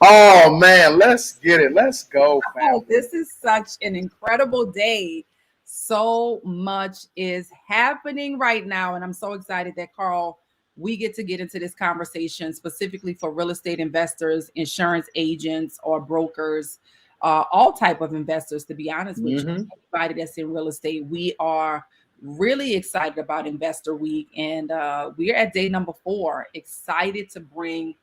Oh man, let's get it. Let's go, Oh, family. this is such an incredible day. So much is happening right now. And I'm so excited that, Carl, we get into this conversation specifically for real estate investors, insurance agents, or brokers, all type of investors, to be honest with you. Hmm. Anybody that's in real estate. We are really excited about Investor Week. And we're at day number 4, excited to bring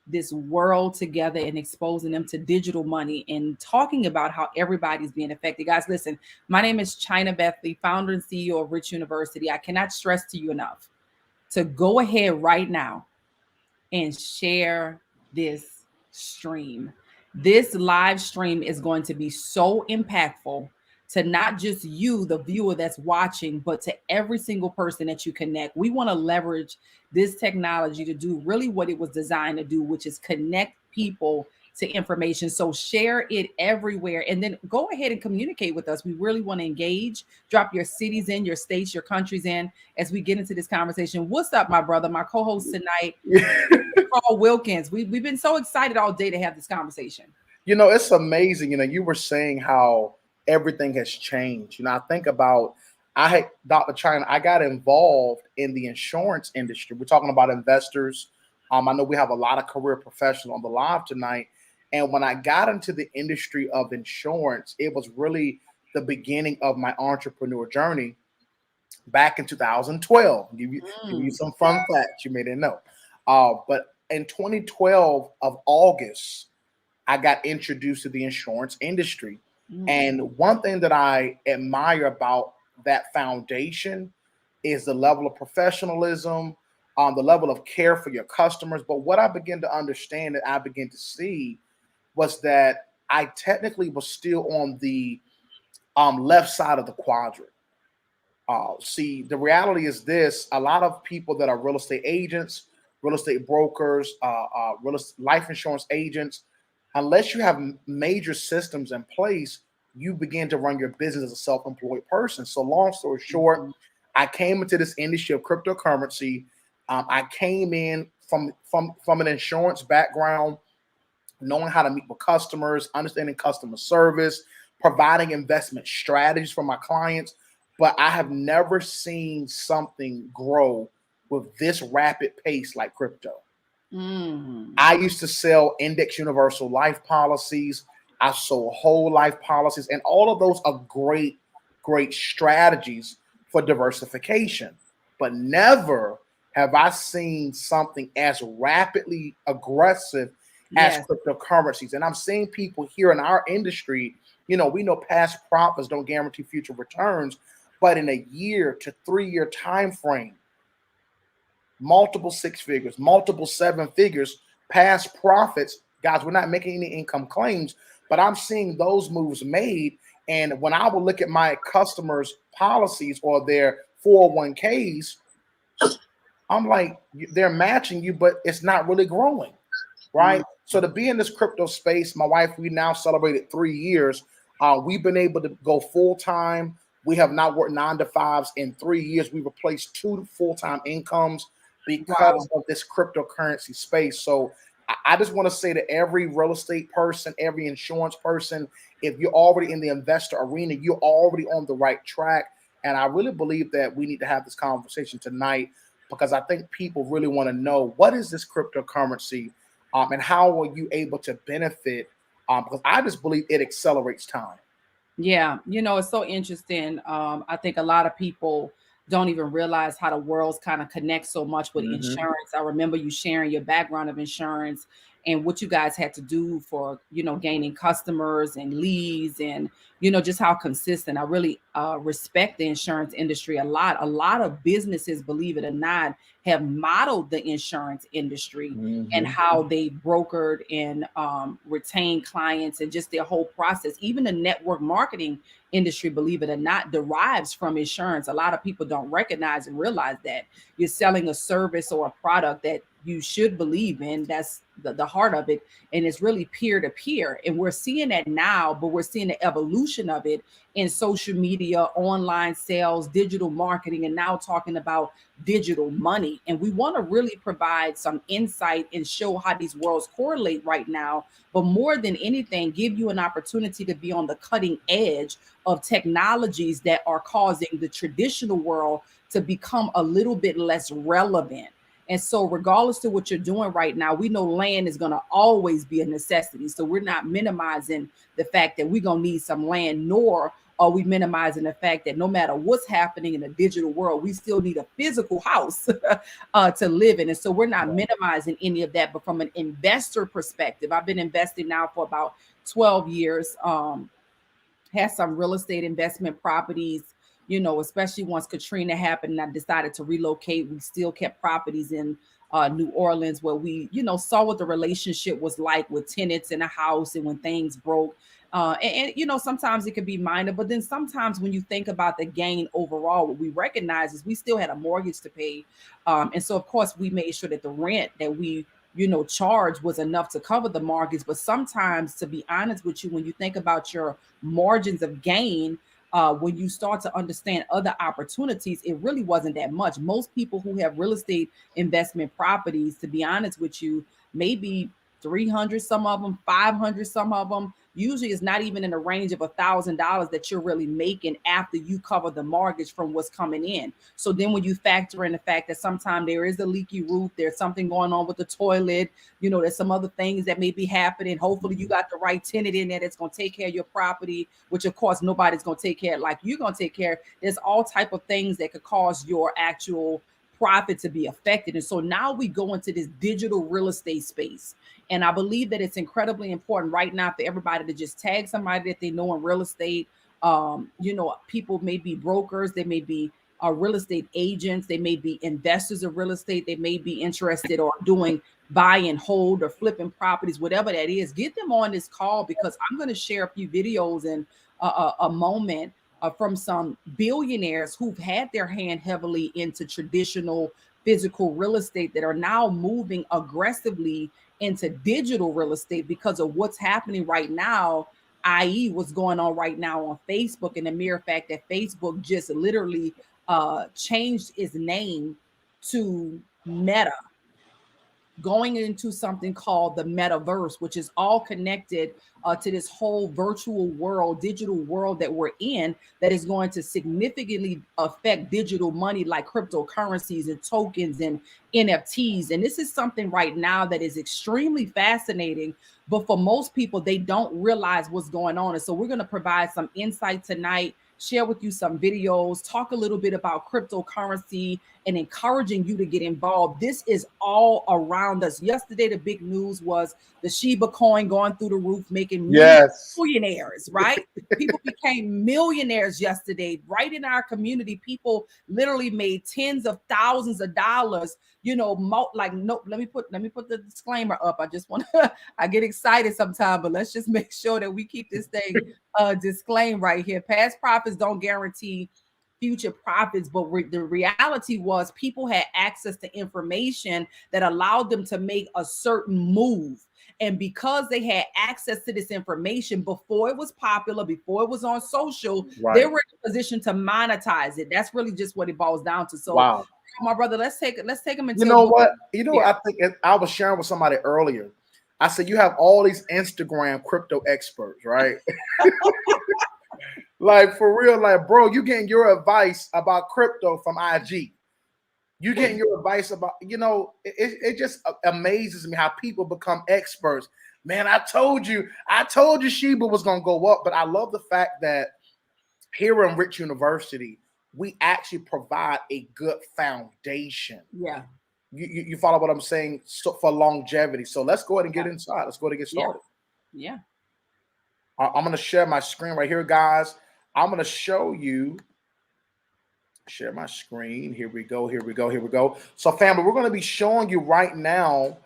this world together and exposing them to digital money and talking about how everybody's being affected. Guys, listen, my name is China Bethley, founder and CEO of Rich University. I cannot stress to you enough to go ahead right now and share this stream. This live stream is going to be so impactful to not just you, the viewer that's watching, but to every single person that you connect. We want to leverage this technology to do really what it was designed to do, which is connect people to information. So share it everywhere and then go ahead and communicate with us. We really want to engage. Drop your cities in, your states, your countries in as we get into this conversation. What's up, my brother, my co-host tonight, Carl Wilkins. We've been so excited all day to have this conversation. It's amazing. You were saying how everything has changed. I think about I had Dr. China. I got involved in the insurance industry. We're talking about investors. I know we have a lot of career professionals on the live tonight. And when I got into the industry of insurance, it was really the beginning of my entrepreneur journey back in 2012. Give you Mm, some fun facts you may not know. But in 2012 of August, I got introduced to the insurance industry. mm. And one thing that I admire about that foundation is the level of professionalism, the level of care for your customers. But what I began to understand that I began to see was that I technically was still on the left side of the quadrant. See, the reality is this: a lot of people that are real estate agents, real estate brokers, life insurance agents, unless you have major systems in place, you begin to run your business as a self-employed person. So, long story short, Mhm. I came into this industry of cryptocurrency. I came in from an insurance background, knowing how to meet with customers, understanding customer service, providing investment strategies for my clients. But I have never seen something grow with this rapid pace like crypto. Mm. I used to sell index universal life policies. I sold whole life policies, and all of those are great, great strategies for diversification. But never have I seen something as rapidly aggressive as Yes. cryptocurrencies. And I'm seeing people here in our industry, we know past profits don't guarantee future returns, but in a year to 3 year time frame, multiple six figures, multiple seven figures, past profits. Guys, we're not making any income claims, but I'm seeing those moves made. And when I will look at my customers' policies or their 401ks, I'm like, they're matching you, but it's not really growing, Mm. right? So to be in this crypto space, my wife, we now celebrated 3 years. We've been able to go full time. We have not worked 9 to 5s in 3 years. We replaced two full time incomes Wow. because of this cryptocurrency space. So I just want to say to every real estate person, every insurance person, if you're already in the investor arena, you're already on the right track. And I really believe that we need to have this conversation tonight because I think people really want to know what is this cryptocurrency, and how are you able to benefit? Because I just believe it accelerates time. Yeah, it's so interesting. I think a lot of people don't even realize how the worlds kind of connect so much with Hmm. insurance. I remember you sharing your background of insurance and what you guys had to do for, gaining customers and leads and, just how consistent. I really respect the insurance industry a lot. A lot of businesses, believe it or not, have modeled the insurance industry and Hmm. how they brokered and retained clients and just their whole process. Even the network marketing industry, believe it or not, derives from insurance. A lot of people don't recognize and realize that you're selling a service or a product that you should believe in. That's the heart of it. And it's really peer to peer. And we're seeing that now, but we're seeing the evolution of it in social media, online sales, digital marketing, and now talking about digital money. And we want to really provide some insight and show how these worlds correlate right now. But more than anything, give you an opportunity to be on the cutting edge of technologies that are causing the traditional world to become a little bit less relevant. And so, regardless of what you're doing right now, we know land is going to always be a necessity. So, we're not minimizing the fact that we're going to need some land, nor are we minimizing the fact that no matter what's happening in the digital world, we still need a physical house to live in. And so, we're not minimizing any of that. But from an investor perspective, I've been investing now for about 12 years. Had some real estate investment properties, especially once Katrina happened and I decided to relocate. We still kept properties in New Orleans where we, saw what the relationship was like with tenants in a house and when things broke. Sometimes it can be minor, but then sometimes when you think about the gain overall, what we recognize is we still had a mortgage to pay. And so, of course, we made sure that the rent that we charge was enough to cover the mortgage. But sometimes, to be honest with you, when you think about your margins of gain, when you start to understand other opportunities, it really wasn't that much. Most people who have real estate investment properties, to be honest with you, maybe 300, some of them, 500, some of them. Usually it's not even in the range of $1,000 that you're really making after you cover the mortgage from what's coming in. So then when you factor in the fact that sometimes there is a leaky roof, there's something going on with the toilet, there's some other things that may be happening. Hopefully you got the right tenant in there that's going to take care of your property, which of course nobody's going to take care of like you're going to take care. There's all type of things that could cause your actual profit to be affected. And so now we go into this digital real estate space. And I believe that it's incredibly important right now for everybody to just tag somebody that they know in real estate. People may be brokers, they may be real estate agents, they may be investors of real estate, they may be interested or doing buy and hold or flipping properties, whatever that is. Get them on this call because I'm going to share a few videos in a moment from some billionaires who've had their hand heavily into traditional physical real estate that are now moving aggressively into digital real estate because of what's happening right now, i.e. what's going on right now on Facebook, and the mere fact that Facebook just literally changed its name to Meta, going into something called the metaverse, which is all connected to this whole virtual world, digital world that we're in, that is going to significantly affect digital money like cryptocurrencies and tokens and NFTs. And this is something right now that is extremely fascinating, but for most people, they don't realize what's going on. And so we're going to provide some insight tonight, share with you some videos, talk a little bit about cryptocurrency, and encouraging you to get involved. This is all around us. Yesterday, the big news was the Shiba coin going through the roof, making millionaires, right? People became millionaires yesterday, right in our community. People literally made tens of thousands of dollars. No, let me put the disclaimer up. I just want to, I get excited sometimes, but let's just make sure that we keep this thing disclaimed right here. Past profits don't guarantee future profits, but the reality was people had access to information that allowed them to make a certain move. And because they had access to this information before it was popular, before it was on social, they were in a position to monetize it. That's really just what it boils down to. So, my brother, let's take them into. You know what? I think I was sharing with somebody earlier. I said you have all these Instagram crypto experts, right? Like for real, like bro, you getting your advice about crypto from IG. You getting your advice about, it just amazes me how people become experts. Man, I told you Shiba was gonna go up, but I love the fact that here in Rich University, we actually provide a good foundation. Yeah. You follow what I'm saying? So for longevity. So let's go ahead and get inside. Let's go ahead and get started. Yeah. I'm going to share my screen right here, guys. I'm going to show you. Share my screen. Here we go. So, family, we're going to be showing you right now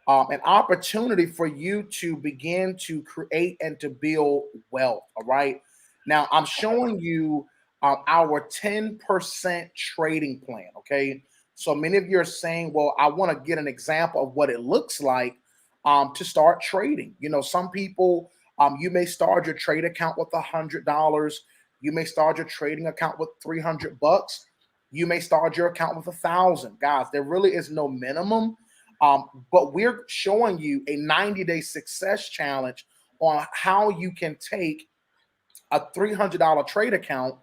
an opportunity for you to begin to create and to build wealth. All right. Now, I'm showing you our 10% trading plan. Okay. So many of you are saying, well, I want to get an example of what it looks like to start trading. Some people, you may start your trade account with $100. You may start your trading account with $300. You may start your account with 1,000. Guys, there really is no minimum. But we're showing you a 90-day success challenge on how you can take a $300 trade account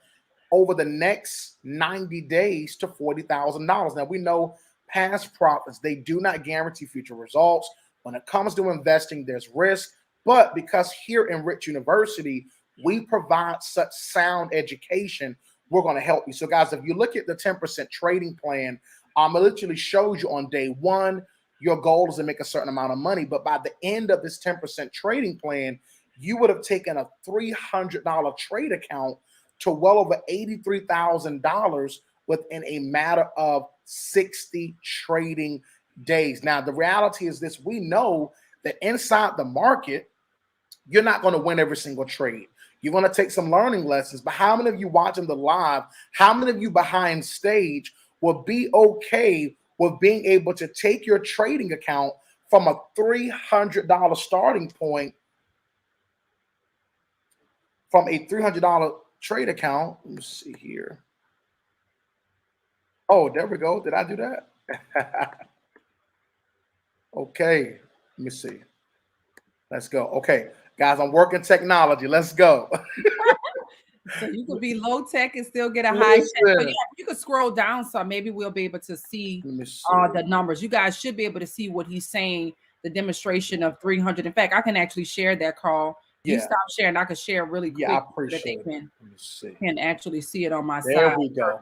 over the next 90 days to $40,000. Now, we know past profits, they do not guarantee future results. When it comes to investing, there's risk. But because here in Rich University, we provide such sound education, we're going to help you. So, guys, if you look at the 10% trading plan, it literally shows you on day one, your goal is to make a certain amount of money. But by the end of this 10% trading plan, you would have taken a $300 trade account to well over $83,000 within a matter of 60 trading days. Now, the reality is this: we know that inside the market, you're not going to win every single trade. You're going to take some learning lessons. But how many of you watching the live, how many of you behind stage will be okay with being able to take your trading account from a $300 starting point, from a $300 trade account? Let me see here. Oh, there we go. Did I do that? Okay. Let me see. Let's go. Okay, guys, I'm working technology. Let's go. So you could be low tech and still get a high tech. But Listen. yeah, you could scroll down some. Maybe we'll be able to see Let me see. the numbers. You guys should be able to see what he's saying, the demonstration of 300. In fact, I can actually share that, Carl. You Yeah. stop sharing. I can share really quick Yeah, I so that appreciate they it. Let me see. can actually see it on my There side. we go.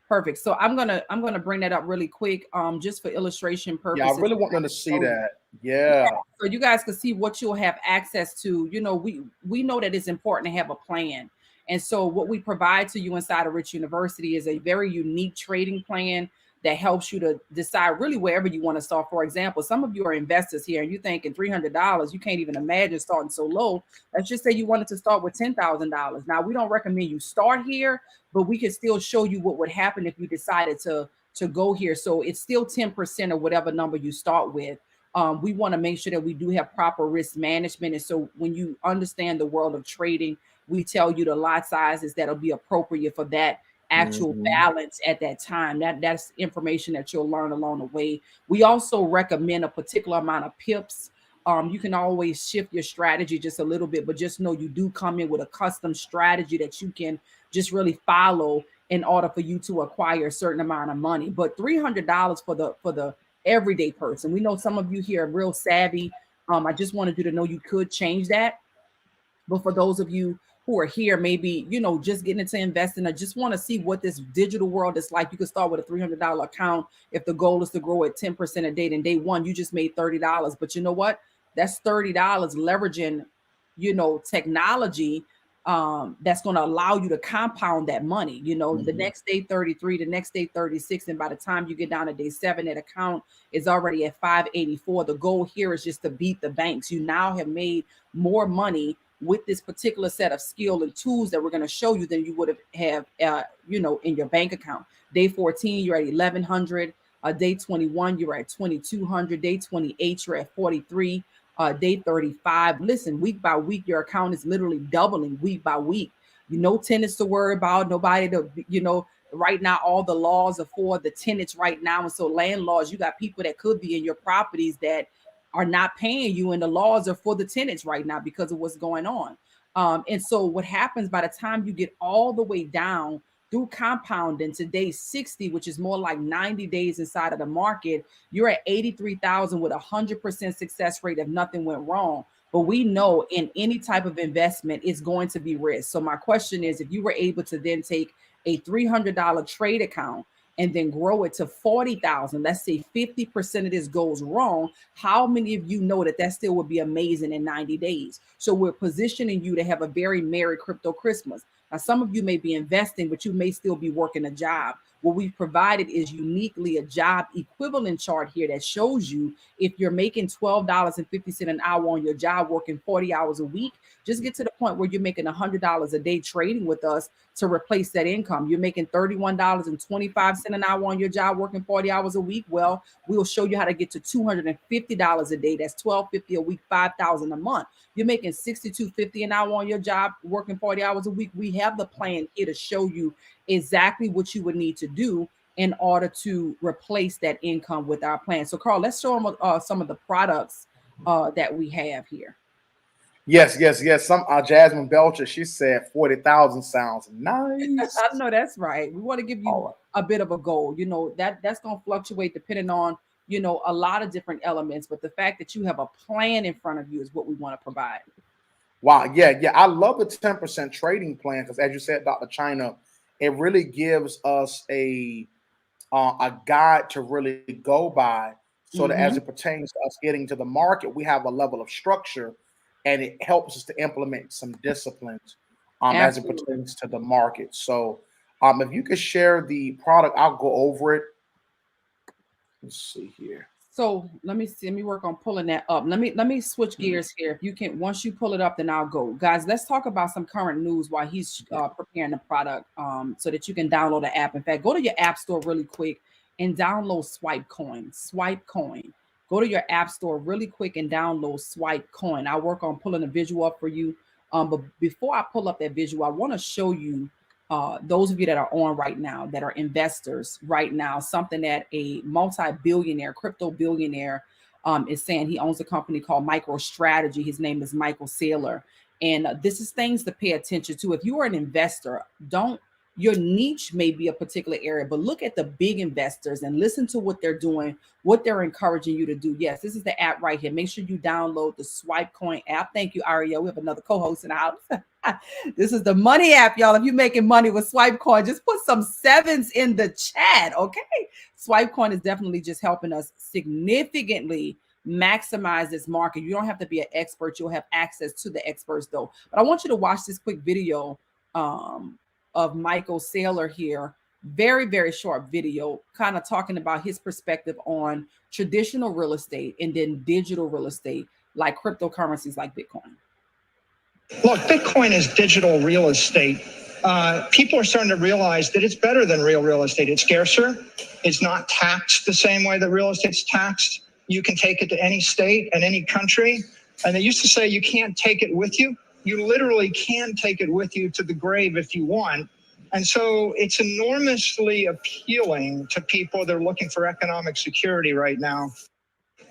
Perfect. So I'm gonna bring that up really quick, just for illustration Yeah, purposes. I really want them to see that. Yeah, Yeah. so you guys can see what you'll have access to. We know that it's important to have a plan. And so what we provide to you inside of Rich University is a very unique trading plan that helps you to decide really wherever you want to start. For example, some of you are investors here and you're thinking $300, you can't even imagine starting so low. Let's just say you wanted to start with $10,000. Now, we don't recommend you start here, but we can still show you what would happen if you decided to go here. So it's still 10% of whatever number you start with. We want to make sure that we do have proper risk management. And so when you understand the world of trading, we tell you the lot sizes that'll be appropriate for that actual balance at that time. That's information that you'll learn along the way. We also recommend a particular amount of pips. You can always shift your strategy just a little bit, but just know you do come in with a custom strategy that you can just really follow in order for you to acquire a certain amount of money. But $300 for the everyday person. We know some of you here are real savvy. I just wanted you to know you could change that. But for those of you who are here, maybe, just getting into investing, I just want to see what this digital world is like. You can start with a $300 account. If the goal is to grow at 10% a day, then day one, you just made $30. But you know what? That's $30 leveraging, technology that's going to allow you to compound that money. The next day 33, the next day 36, and by the time you get down to day 7, that account is already at 584. The goal here is just to beat the banks. You now have made more money with this particular set of skill and tools that we're going to show you than you would have in your bank account. Day 14, you're at 1,100. Day 21, you're at 2,200. Day 28, you're at 43. Day 35. Listen, week by week, your account is literally doubling week by week. No tenants to worry about, nobody to, right now, all the laws are for the tenants right now. And so landlords, you got people that could be in your properties that are not paying you, and the laws are for the tenants right now because of what's going on. And so what happens by the time you get all the way down through compounding to day 60, which is more like 90 days inside of the market, you're at 83,000 with 100% success rate if nothing went wrong. But we know in any type of investment, it's going to be risk. So my question is, if you were able to then take a $300 trade account and then grow it to 40,000, let's say 50% of this goes wrong, how many of you know that still would be amazing in 90 days? So we're positioning you to have a very merry crypto Christmas. Now, some of you may be investing, but you may still be working a job. what we've provided is uniquely a job equivalent chart here that shows you if you're making $12.50 an hour on your job, working 40 hours a week, just get to the point where you're making $100 a day trading with us to replace that income. You're making $31.25 an hour on your job, working 40 hours a week. Well, we'll show you how to get to $250 a day. That's $12.50 a week, $5,000 a month. You're making $62.50 an hour on your job, working 40 hours a week. We have the plan here to show you exactly what you would need to do in order to replace that income with our plan. So, Carl, let's show them some of the products that we have here. Yes. Some Jasmine Belcher, she said 40,000 sounds nice. I know that's right. We want to give you a bit of a goal. You know, that's going to fluctuate depending on, you know, a lot of different elements. But the fact that you have a plan in front of you is what we want to provide. Wow. Yeah. I love the 10% trading plan because, as you said, Dr. China, it really gives us a guide to really go by, so that as it pertains to us getting to the market, we have a level of structure, and it helps us to implement some disciplines as it pertains to the market. So if you could share the product, I'll go over it. Let's see here. So let me see. Let me work on pulling that up. Let me switch gears here. If you can, once you pull it up, then I'll go. Guys, let's talk about some current news while he's preparing the product, so that you can download the app. In fact, go to your app store really quick and download Swipe Coin. Swipe Coin. Go to your app store really quick and download Swipe Coin. I'll work on pulling a visual up for you. But before I pull up that visual, I want to show you those of you that are on right now, that are investors right now, something that a multi-billionaire, crypto billionaire is saying. He owns a company called MicroStrategy. His name is Michael Saylor. And this is things to pay attention to. If you are an investor, your niche may be a particular area, but look at the big investors and listen to what they're doing, what they're encouraging you to do. Yes, this is the app right here. Make sure you download the Swipe Coin app. Thank you, Ariel. We have another co-host in the house. This is the money app, y'all. If you're making money with Swipe Coin, just put some sevens in the chat, okay? Swipe Coin is definitely just helping us significantly maximize this market. You don't have to be an expert. You'll have access to the experts, though. But I want you to watch this quick video of Michael Saylor here. Very, very short video, kind of talking about his perspective on traditional real estate and then digital real estate, like cryptocurrencies like Bitcoin. Look, Bitcoin is digital real estate. People are starting to realize that it's better than real estate. It's scarcer. It's not taxed the same way that real estate's taxed. You can take it to any state and any country. And they used to say you can't take it with you. You literally can take it with you to the grave if you want. And so it's enormously appealing to people that are looking for economic security right now.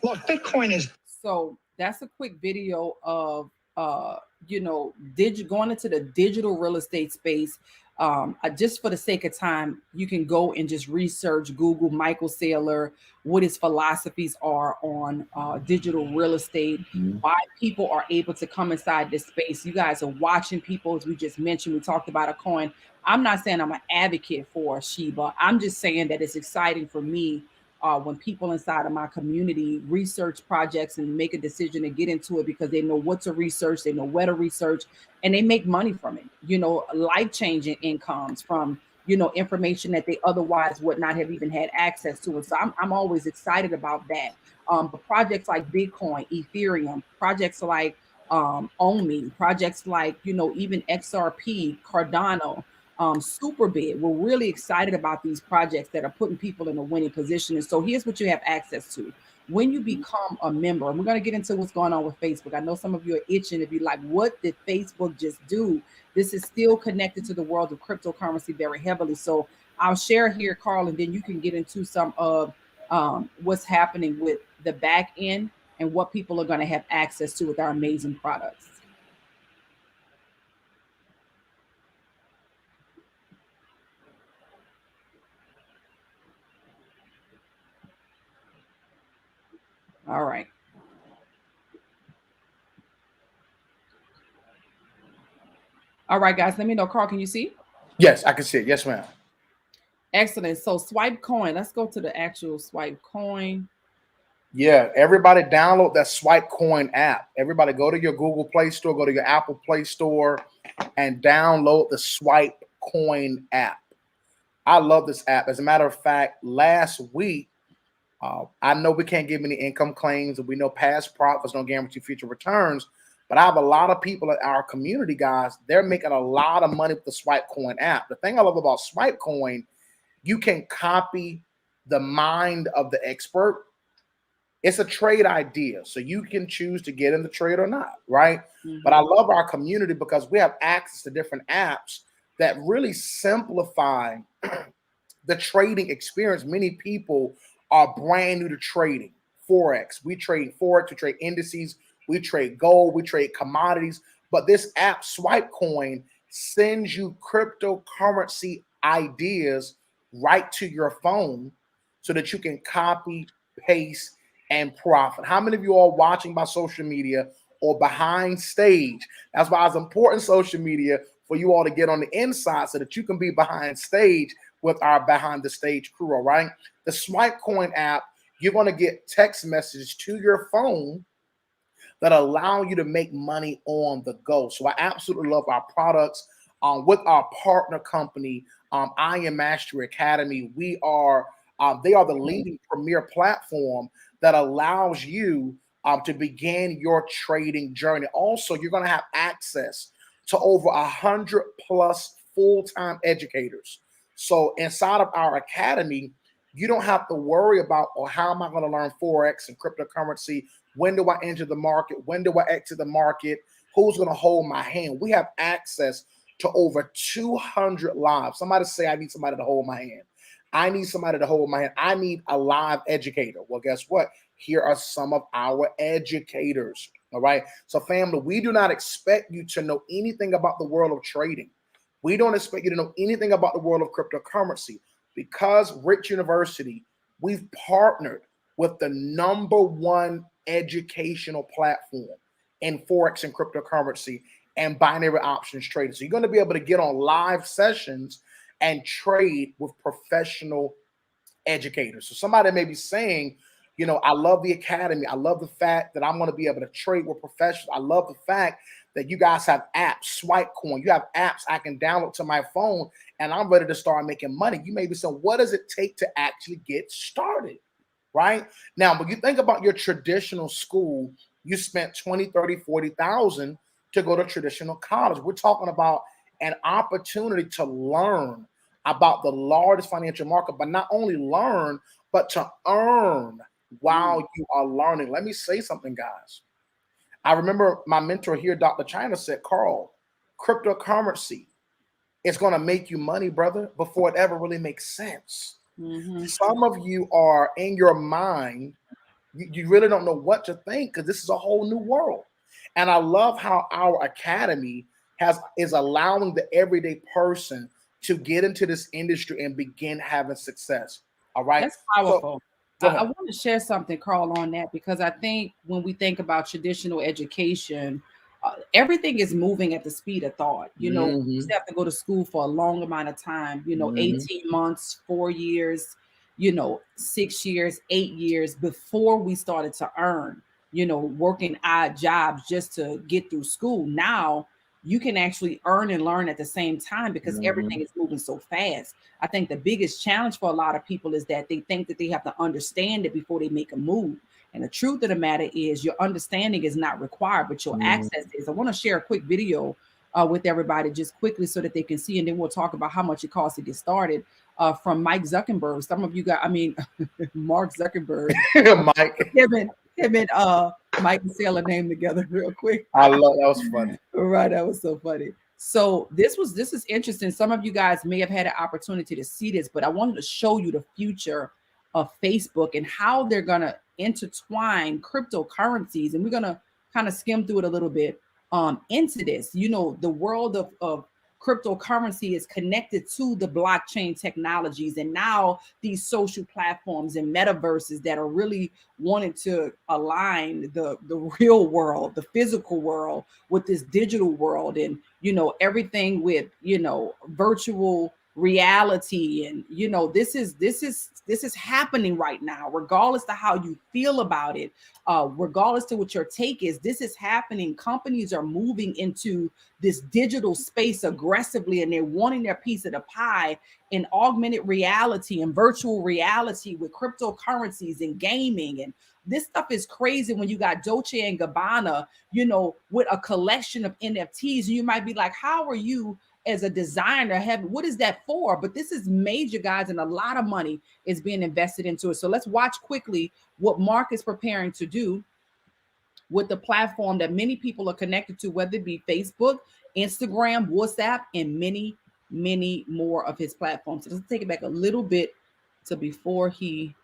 Look, Bitcoin is... So that's a quick video of going into the digital real estate space. Just for the sake of time, you can go and just research, Google Michael Saylor, what his philosophies are on digital real estate, why people are able to come inside this space. You guys are watching people, as we just mentioned, we talked about a coin. I'm not saying I'm an advocate for Shiba. I'm just saying that it's exciting for me when people inside of my community research projects and make a decision to get into it because they know what to research, they know where to research, and they make money from it. Life-changing incomes from, information that they otherwise would not have even had access to. And so I'm always excited about that. But projects like Bitcoin, Ethereum, projects like Omi, projects like, even XRP, Cardano, Superbid. We're really excited about these projects that are putting people in a winning position. And so here's what you have access to. When you become a member, and we're going to get into what's going on with Facebook. I know some of you are itching to be like, what did Facebook just do? This is still connected to the world of cryptocurrency very heavily. So I'll share here, Carl, and then you can get into some of what's happening with the back end and what people are going to have access to with our amazing products. All right. All right, guys, let me know. Carl, can you see? Yes, I can see it. Yes, ma'am. Excellent. So Swipe Coin. Let's go to the actual Swipe Coin. Yeah, everybody download that Swipe Coin app. Everybody go to your Google Play Store, go to your Apple Play Store, and download the Swipe Coin app. I love this app. As a matter of fact, last week, I know we can't give any income claims, and we know past profits don't guarantee future returns. But I have a lot of people in our community, guys. They're making a lot of money with the Swipe Coin app. The thing I love about Swipe Coin, you can copy the mind of the expert. It's a trade idea, so you can choose to get in the trade or not, right? But I love our community because we have access to different apps that really simplify the trading experience. Many people are brand new to trading Forex. We trade Forex, we trade indices, we trade gold, we trade commodities. But this app, Swipe Coin, sends you cryptocurrency ideas right to your phone so that you can copy, paste, and profit. How many of you are watching by social media or behind stage? That's why it's important, social media, for you all to get on the inside so that you can be behind stage with our behind the stage crew. All right. The Swipe Coin app, you're going to get text messages to your phone that allow you to make money on the go. So I absolutely love our products. With our partner company, I Am Mastery Academy, they are the leading premier platform that allows you to begin your trading journey. Also, you're going to have access to over 100 plus full-time educators. So inside of our academy, you don't have to worry about, oh, how am I going to learn Forex and cryptocurrency? When do I enter the market? When do I exit the market? Who's going to hold my hand? We have access to over 200 lives. Somebody say, I need somebody to hold my hand. I need somebody to hold my hand. I need a live educator. Well, guess what? Here are some of our educators. All right. So, family, we do not expect you to know anything about the world of trading. We don't expect you to know anything about the world of cryptocurrency, because Rich University, we've partnered with the #1 educational platform in Forex and cryptocurrency and binary options trading. So you're going to be able to get on live sessions and trade with professional educators. So somebody may be saying, I love the academy. I love the fact that I'm going to be able to trade with professionals. I love the fact that you guys have apps, Swipe Coin. You have apps I can download to my phone, and I'm ready to start making money. You may be saying, what does it take to actually get started? Right now, when you think about your traditional school, you spent 20, 30, 40,000 to go to traditional college. We're talking about an opportunity to learn about the largest financial market, but not only learn, but to earn while you are learning. Let me say something, guys. I remember my mentor here, Dr. China, said, Carl, cryptocurrency is going to make you money, brother, before it ever really makes sense. Some of you are in your mind, you really don't know what to think, because this is a whole new world. And I love how our academy is allowing the everyday person to get into this industry and begin having success. All right. That's powerful. I want to share something, Carl, on that, because I think when we think about traditional education, everything is moving at the speed of thought. We used to have to go to school for a long amount of time, 18 months, 4 years, 6 years, 8 years before we started to earn, working odd jobs just to get through school. Now you can actually earn and learn at the same time, because everything is moving so fast. I think the biggest challenge for a lot of people is that they think that they have to understand it before they make a move. And the truth of the matter is, your understanding is not required, but your access is. I want to share a quick video with everybody just quickly so that they can see, and then we'll talk about how much it costs to get started, from Mike Zuckerberg. Some of you got, Mark Zuckerberg. Mike. Him and Mike and say a name together real quick. I love that. Was funny. Right, that was so funny. So this is interesting. Some of you guys may have had an opportunity to see this, but I wanted to show you the future of Facebook and how they're gonna intertwine cryptocurrencies, and we're gonna kind of skim through it a little bit into this. The world of cryptocurrency is connected to the blockchain technologies, and now these social platforms and metaverses that are really wanting to align the real world, the physical world, with this digital world, and everything with virtual reality. And this is happening right now, regardless to how you feel about it, regardless to what your take is. This is happening. Companies are moving into this digital space aggressively, and they're wanting their piece of the pie in augmented reality and virtual reality with cryptocurrencies and gaming. And this stuff is crazy when you got Dolce and Gabbana, with a collection of NFTs. And you might be like, how are you as a designer what is that for? But this is major, guys, and a lot of money is being invested into it. So let's watch quickly what Mark is preparing to do with the platform that many people are connected to, whether it be Facebook, Instagram, WhatsApp, and many, many more of his platforms. So let's take it back a little bit to before he...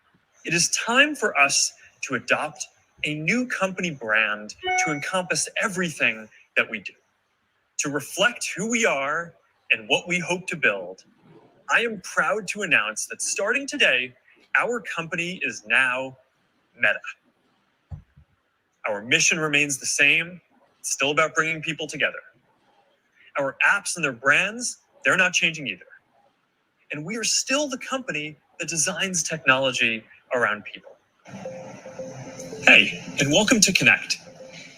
It is time for us to adopt a new company brand to encompass everything that we do. To reflect who we are and what we hope to build, I am proud to announce that starting today, our company is now Meta. Our mission remains the same. It's still about bringing people together. Our apps and their brands, they're not changing either. And we are still the company that designs technology around people. Hey, and welcome to Connect.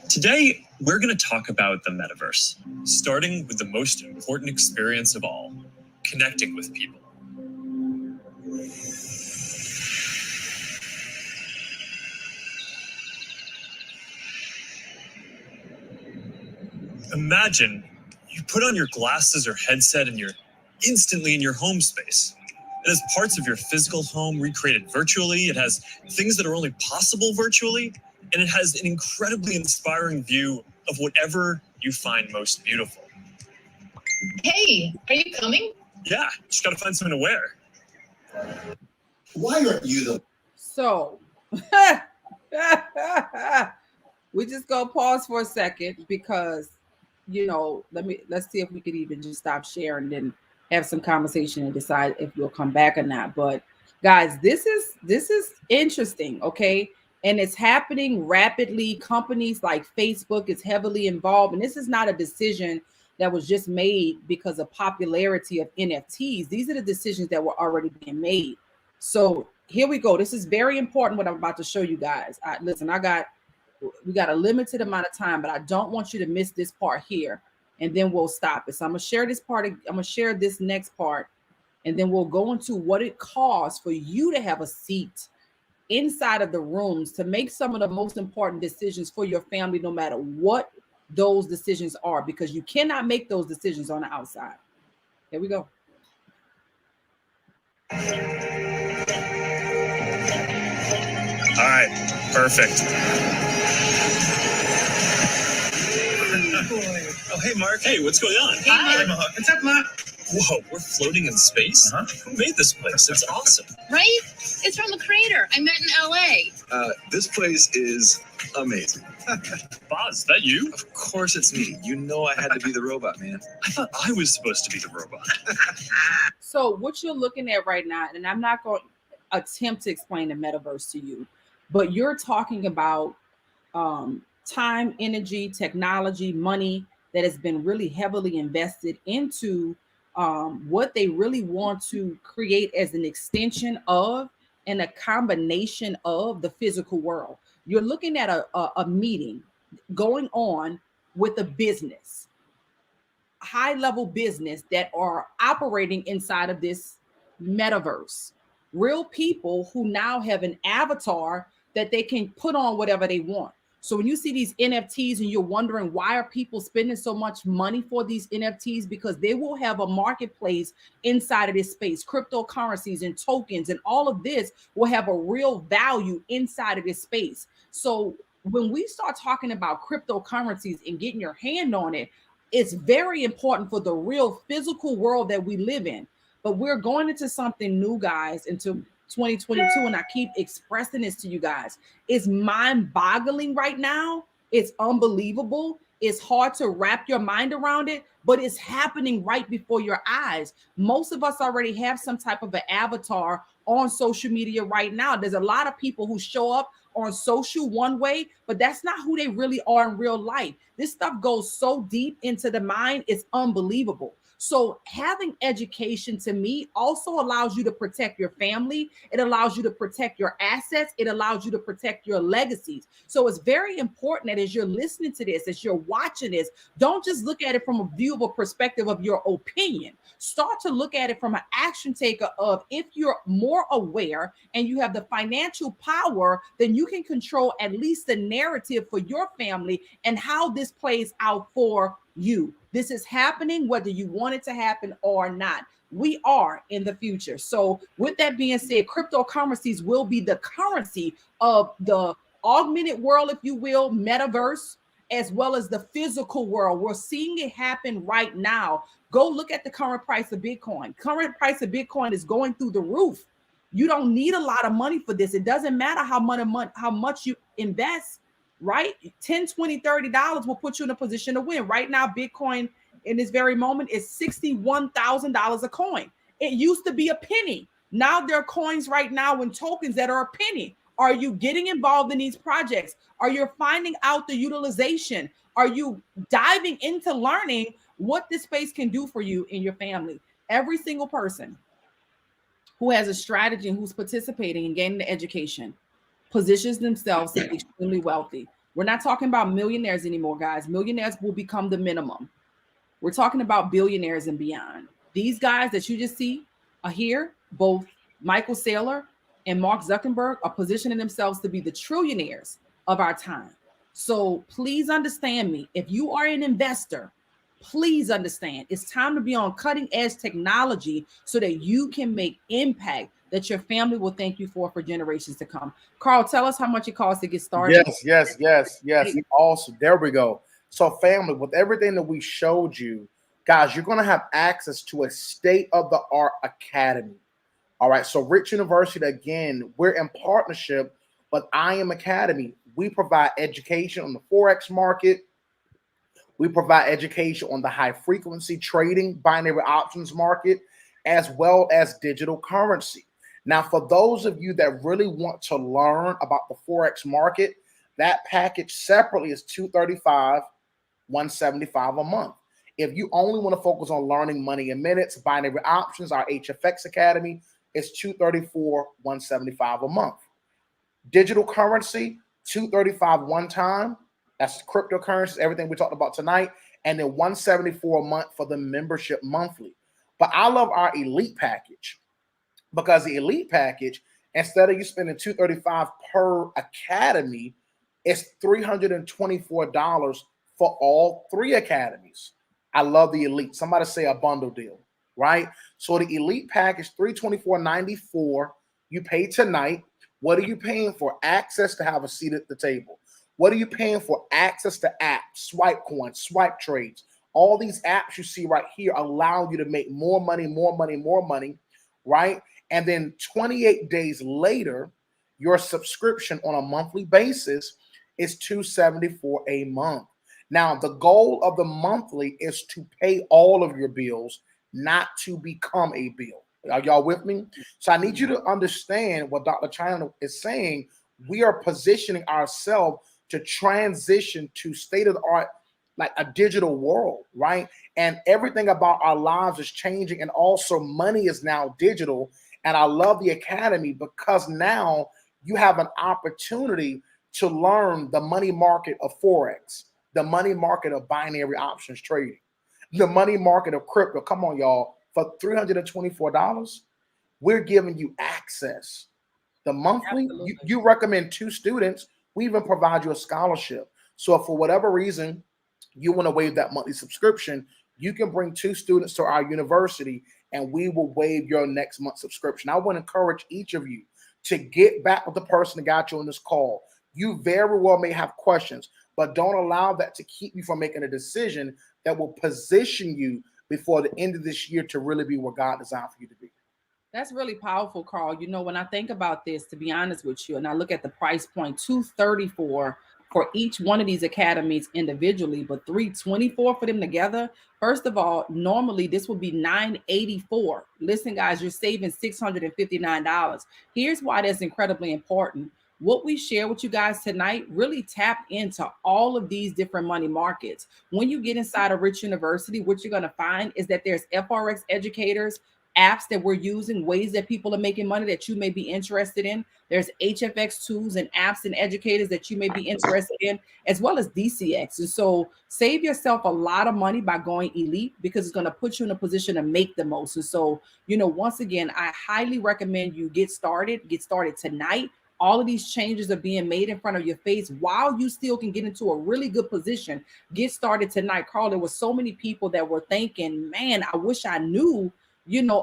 Today, we're going to talk about the metaverse, starting with the most important experience of all, connecting with people. Imagine you put on your glasses or headset and you're instantly in your home space. It has parts of your physical home recreated virtually. It has things that are only possible virtually. And it has an incredibly inspiring view of whatever you find most beautiful. Hey, are you coming? Yeah, just gotta find something to wear. Why aren't you the... So, we just go pause for a second because, let's see if we could even just stop sharing and then have some conversation and decide if you'll come back or not. But guys, this is interesting, okay? And it's happening rapidly. Companies like Facebook is heavily involved. And this is not a decision that was just made because of popularity of NFTs. These are the decisions that were already being made. So here we go. This is very important what I'm about to show you guys. Listen, we got a limited amount of time, but I don't want you to miss this part here. And then we'll stop it. So I'm going to share this part. I'm going to share this next part. And then we'll go into what it costs for you to have a seat inside of the rooms to make some of the most important decisions for your family, no matter what those decisions are, because you cannot make those decisions on the outside. Here we go. All right, perfect. Oh, hey, Mark. Hey, what's going on? Hi. What's up, Mark? Whoa, we're floating in space? Who made this place? It's awesome. Right? It's from the creator I met in LA. This place is amazing. Boz, is that you? Of course it's me. You know I had to be the robot, man. I thought I was supposed to be the robot. So what you're looking at right now, and I'm not going to attempt to explain the metaverse to you, but you're talking about time, energy, technology, money that has been really heavily invested into what they really want to create as an extension of and a combination of the physical world. You're looking at a meeting going on with a business, high-level business that are operating inside of this metaverse. Real people who now have an avatar that they can put on whatever they want. So when you see these NFTs and you're wondering why are people spending so much money for these NFTs, because they will have a marketplace inside of this space. Cryptocurrencies and tokens and all of this will have a real value inside of this space. So when we start talking about cryptocurrencies and getting your hand on it, it's very important for the real physical world that we live in. But we're going into something new, guys, into 2022, and I keep expressing this to you guys. It's mind-boggling right now. It's unbelievable. It's hard to wrap your mind around it, but it's happening right before your eyes. Most of us already have some type of an avatar on social media right now. There's a lot of people who show up on social one way, but that's not who they really are in real life. This stuff goes so deep into the mind, it's unbelievable. So having education to me also allows you to protect your family. It allows you to protect your assets. It allows you to protect your legacies. So it's very important that as you're listening to this, as you're watching this, don't just look at it from a viewable perspective of your opinion. Start to look at it from an action taker of, if you're more aware and you have the financial power, then you can control at least the narrative for your family and how this plays out for you. This is happening whether you want it to happen or not. We are in the future. So with that being said, cryptocurrencies will be the currency of the augmented world, if you will, metaverse, as well as the physical world. We're seeing it happen right now. Go look at the current price of Bitcoin. Current price of Bitcoin is going through the roof. You don't need a lot of money for this. It doesn't matter how much you invest, right? 10, 20, $30 will put you in a position to win. Right now, Bitcoin in this very moment is $61,000 a coin. It used to be a penny. Now there are coins right now and tokens that are a penny. Are you getting involved in these projects? Are you finding out the utilization? Are you diving into learning what this space can do for you and your family? Every single person who has a strategy and who's participating in gaining the education positions themselves to be extremely wealthy. We're not talking about millionaires anymore, guys. Millionaires will become the minimum. We're talking about billionaires and beyond. These guys that you just see are here. Both Michael Saylor and Mark Zuckerberg are positioning themselves to be the trillionaires of our time. So please understand me. If you are an investor, please understand it's time to be on cutting edge technology so that you can make impact that your family will thank you for generations to come. Carl, tell us how much it costs to get started. Yes. Awesome. There we go. So, family, with everything that we showed you, guys, you're going to have access to a state-of-the-art academy. All right. So, Rich University, again, we're in partnership with I Am Academy. We provide education on the Forex market. We provide education on the high-frequency trading, binary options market, as well as digital currency. Now, for those of you that really want to learn about the Forex market, that package separately is $235, $175 a month. If you only want to focus on learning money in minutes, binary options, our HFX Academy is $234, $175 a month. Digital currency, $235 one time. That's cryptocurrencies, everything we talked about tonight, and then $174 a month for the membership monthly. But I love our elite package, because the elite package, instead of you spending $235 per academy, it's $324 for all three academies. I love the elite. Somebody say a bundle deal, right? So the elite package, $324.94. You pay tonight. What are you paying for? Access to have a seat at the table. What are you paying for? Access to apps, swipe coins, swipe trades. All these apps you see right here allow you to make more money, right? And then 28 days later, your subscription on a monthly basis is $274 a month. Now, the goal of the monthly is to pay all of your bills, not to become a bill. Are y'all with me? So I need you to understand what Dr. China is saying. We are positioning ourselves to transition to state-of-the-art, like a digital world, right? And everything about our lives is changing, and also money is now digital. And I love the academy because now you have an opportunity to learn the money market of Forex, the money market of binary options trading, the money market of crypto. Come on, y'all. For $324, we're giving you access. The monthly, you recommend 2 students, we even provide you a scholarship. So if for whatever reason you want to waive that monthly subscription, you can bring 2 students to our university and we will waive your next month's subscription. I want to encourage each of you to get back with the person that got you on this call. You very well may have questions, but don't allow that to keep you from making a decision that will position you before the end of this year to really be where God designed for you to be. That's really powerful, Carl. You know, when I think about this, to be honest with you, and I look at the price point, $234 for each one of these academies individually, but $324 for them together. First of all, normally this would be $984. Listen, guys, you're saving $659. Here's why that's incredibly important. what we share with you guys tonight really tap into all of these different money markets. When you get inside of Rich University, what you're going to find is that there's FRX educators, apps that we're using, ways that people are making money that you may be interested in. There's HFX tools and apps and educators that you may be interested in, as well as DCX. And so save yourself a lot of money by going elite, because it's going to put you in a position to make the most. And so, once again, I highly recommend you get started tonight. All of these changes are being made in front of your face while you still can get into a really good position. Get started tonight. Carl, there were so many people that were thinking, man, I wish I knew,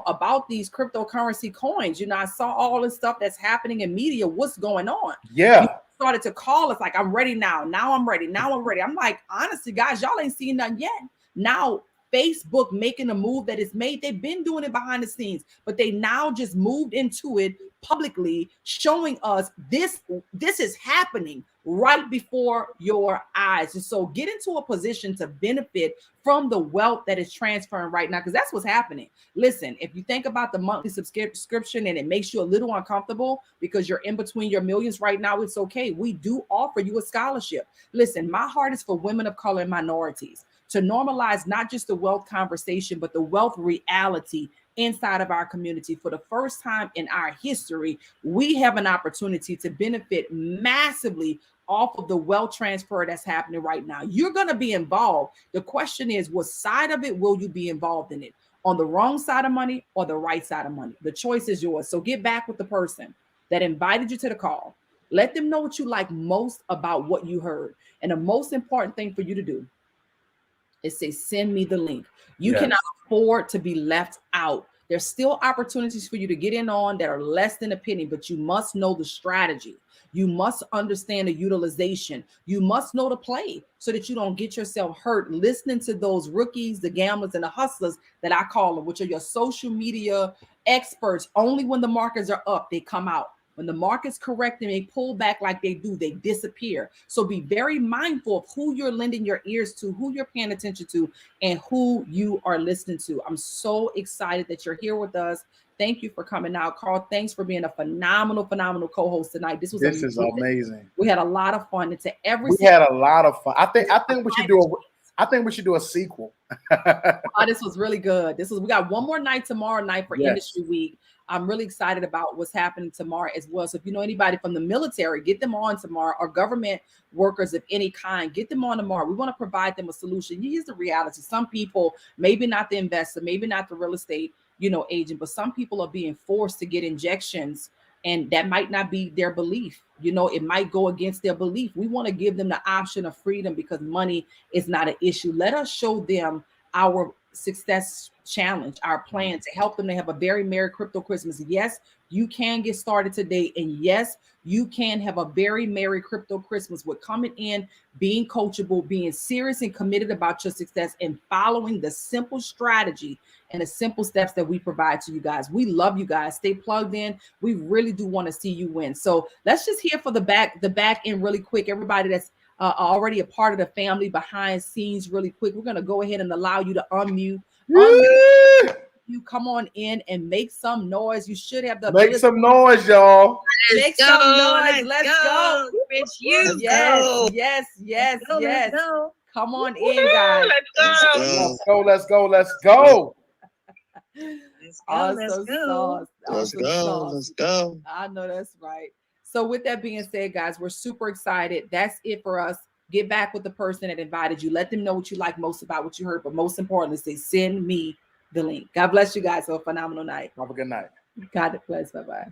about these cryptocurrency coins. I saw all the stuff that's happening in media. What's going on? Yeah. Started to call us like, I'm ready now. Now I'm ready. I'm like, honestly, guys, y'all ain't seen nothing yet. Now, Facebook making a move that is made. They've been doing it behind the scenes, but they now just moved into it publicly, showing us this is happening right before your eyes. And so get into a position to benefit from the wealth that is transferring right now, because that's what's happening. Listen, if you think about the monthly subscription and it makes you a little uncomfortable because you're in between your millions right now, it's okay. We do offer you a scholarship. Listen, my heart is for women of color and minorities to normalize not just the wealth conversation, but the wealth reality inside of our community. For the first time in our history, we have an opportunity to benefit massively off of the wealth transfer that's happening right now. You're going to be involved. The question is, what side of it will you be involved in it? On the wrong side of money or the right side of money? The choice is yours. So get back with the person that invited you to the call. Let them know what you like most about what you heard. And the most important thing for you to do is say, send me the link. You cannot afford to be left out. There's still opportunities for you to get in on that are less than a penny, but you must know the strategy. You must understand the utilization. You must know the play so that you don't get yourself hurt listening to those rookies, the gamblers, and the hustlers that I call them, which are your social media experts. Only when the markets are up, they come out. When the market's correct and they pull back like they do, they disappear. So be very mindful of who you're lending your ears to, who you're paying attention to, and who you are listening to. I'm so excited that you're here with us. Thank you for coming out, Carl. Thanks for being a phenomenal co-host tonight. This is amazing. We had a lot of fun. We had a lot of fun. I think we should do a sequel. This was really good. We got one more night tomorrow night for Industry Week. I'm really excited about what's happening tomorrow as well. So if you know anybody from the military, get them on tomorrow, or government workers of any kind, get them on tomorrow. We want to provide them a solution. Here's the reality. Some people, maybe not the investor, maybe not the real estate, agent, but some people are being forced to get injections, and that might not be their belief. It might go against their belief. We want to give them the option of freedom because money is not an issue. Let us show them our success challenge, our plan to help them to have a very Merry Crypto Christmas. Yes, you can get started today. And yes, you can have a very Merry Crypto Christmas with coming in, being coachable, being serious and committed about your success, and following the simple strategy and the simple steps that we provide to you guys. We love you guys. Stay plugged in. We really do want to see you win. So let's just hear for the back end really quick. Everybody that's already a part of the family behind scenes really quick. We're going to go ahead and allow you to unmute. You come on in and make some noise. You should have the make some noise, y'all. Make some noise. Let's go. Bitch, yes. Come on in, guys. Let's go. Let's go. Let's go. I know that's right. So with that being said, guys, we're super excited. That's it for us. Get back with the person that invited you. Let them know what you like most about what you heard. But most importantly, say, send me the link. God bless you guys. Have a phenomenal night. Have a good night. God bless. Bye-bye.